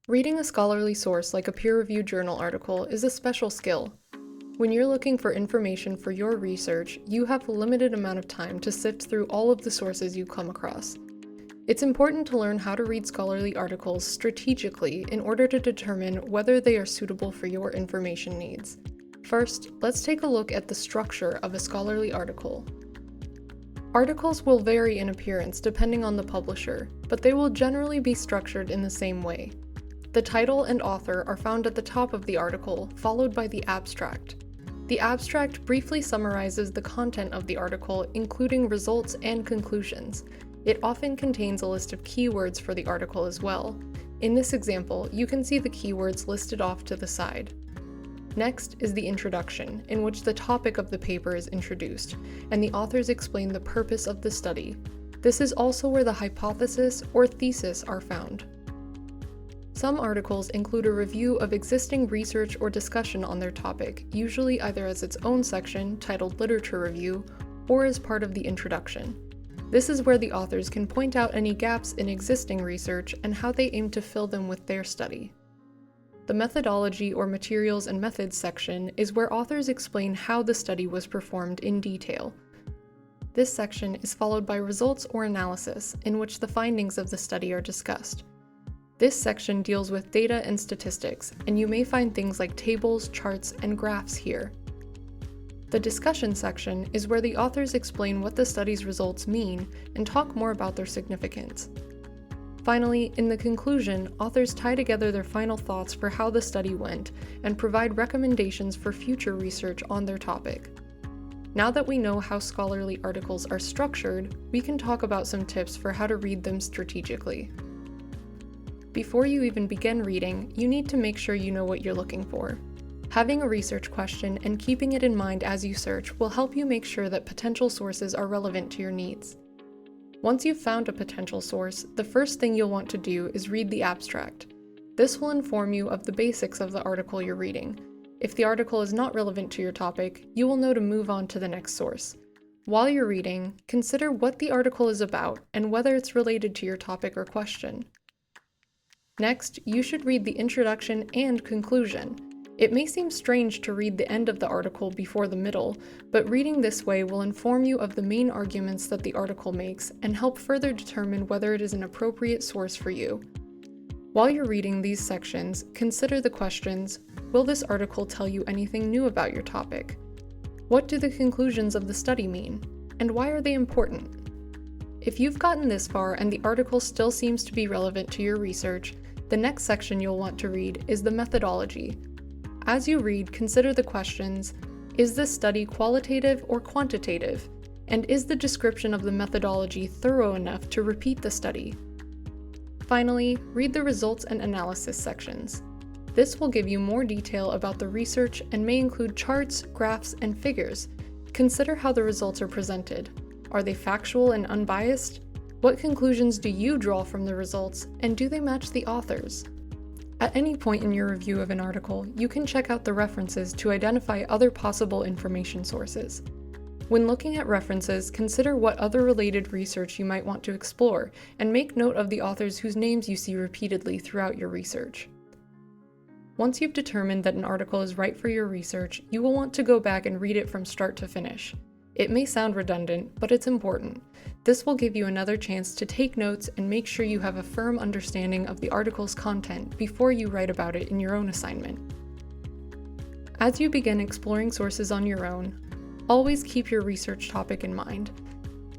Reading a scholarly source like a peer-reviewed journal article is a special skill. When you're looking for information for your research, you have a limited amount of time to sift through all of the sources you come across. It's important to learn how to read scholarly articles strategically in order to determine whether they are suitable for your information needs. First, let's take a look at the structure of a scholarly article. Articles will vary in appearance depending on the publisher, but they will generally be structured in the same way. The title and author are found at the top of the article, followed by the abstract. The abstract briefly summarizes the content of the article, including results and conclusions. It often contains a list of keywords for the article as well. In this example, you can see the keywords listed off to the side. Next is the introduction, in which the topic of the paper is introduced, and the authors explain the purpose of the study. This is also where the hypothesis or thesis are found. Some articles include a review of existing research or discussion on their topic, usually either as its own section, titled Literature Review, or as part of the introduction. This is where the authors can point out any gaps in existing research and how they aim to fill them with their study. The methodology or materials and methods section is where authors explain how the study was performed in detail. This section is followed by results or analysis, in which the findings of the study are discussed. This section deals with data and statistics, and you may find things like tables, charts, and graphs here. The discussion section is where the authors explain what the study's results mean and talk more about their significance. Finally, in the conclusion, authors tie together their final thoughts for how the study went and provide recommendations for future research on their topic. Now that we know how scholarly articles are structured, we can talk about some tips for how to read them strategically. Before you even begin reading, you need to make sure you know what you're looking for. Having a research question and keeping it in mind as you search will help you make sure that potential sources are relevant to your needs. Once you've found a potential source, the first thing you'll want to do is read the abstract. This will inform you of the basics of the article you're reading. If the article is not relevant to your topic, you will know to move on to the next source. While you're reading, consider what the article is about and whether it's related to your topic or question. Next, you should read the introduction and conclusion. It may seem strange to read the end of the article before the middle, but reading this way will inform you of the main arguments that the article makes and help further determine whether it is an appropriate source for you. While you're reading these sections, consider the questions: will this article tell you anything new about your topic? What do the conclusions of the study mean? And why are they important? If you've gotten this far and the article still seems to be relevant to your research, the next section you'll want to read is the methodology. As you read, consider the questions: is this study qualitative or quantitative? And is the description of the methodology thorough enough to repeat the study? Finally, read the results and analysis sections. This will give you more detail about the research and may include charts, graphs, and figures. Consider how the results are presented. Are they factual and unbiased? What conclusions do you draw from the results, and do they match the authors? At any point in your review of an article, you can check out the references to identify other possible information sources. When looking at references, consider what other related research you might want to explore, and make note of the authors whose names you see repeatedly throughout your research. Once you've determined that an article is right for your research, you will want to go back and read it from start to finish. It may sound redundant, but it's important. This will give you another chance to take notes and make sure you have a firm understanding of the article's content before you write about it in your own assignment. As you begin exploring sources on your own, always keep your research topic in mind.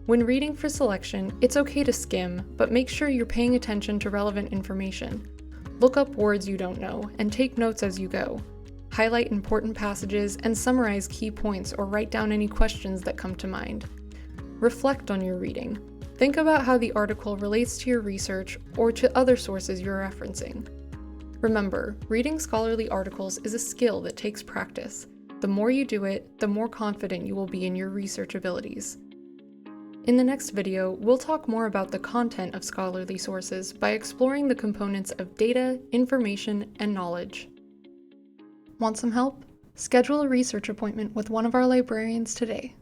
When reading for selection, it's okay to skim, but make sure you're paying attention to relevant information. Look up words you don't know and take notes as you go. Highlight important passages and summarize key points or write down any questions that come to mind. Reflect on your reading. Think about how the article relates to your research or to other sources you're referencing. Remember, reading scholarly articles is a skill that takes practice. The more you do it, the more confident you will be in your research abilities. In the next video, we'll talk more about the content of scholarly sources by exploring the components of data, information, and knowledge. Want some help? Schedule a research appointment with one of our librarians today.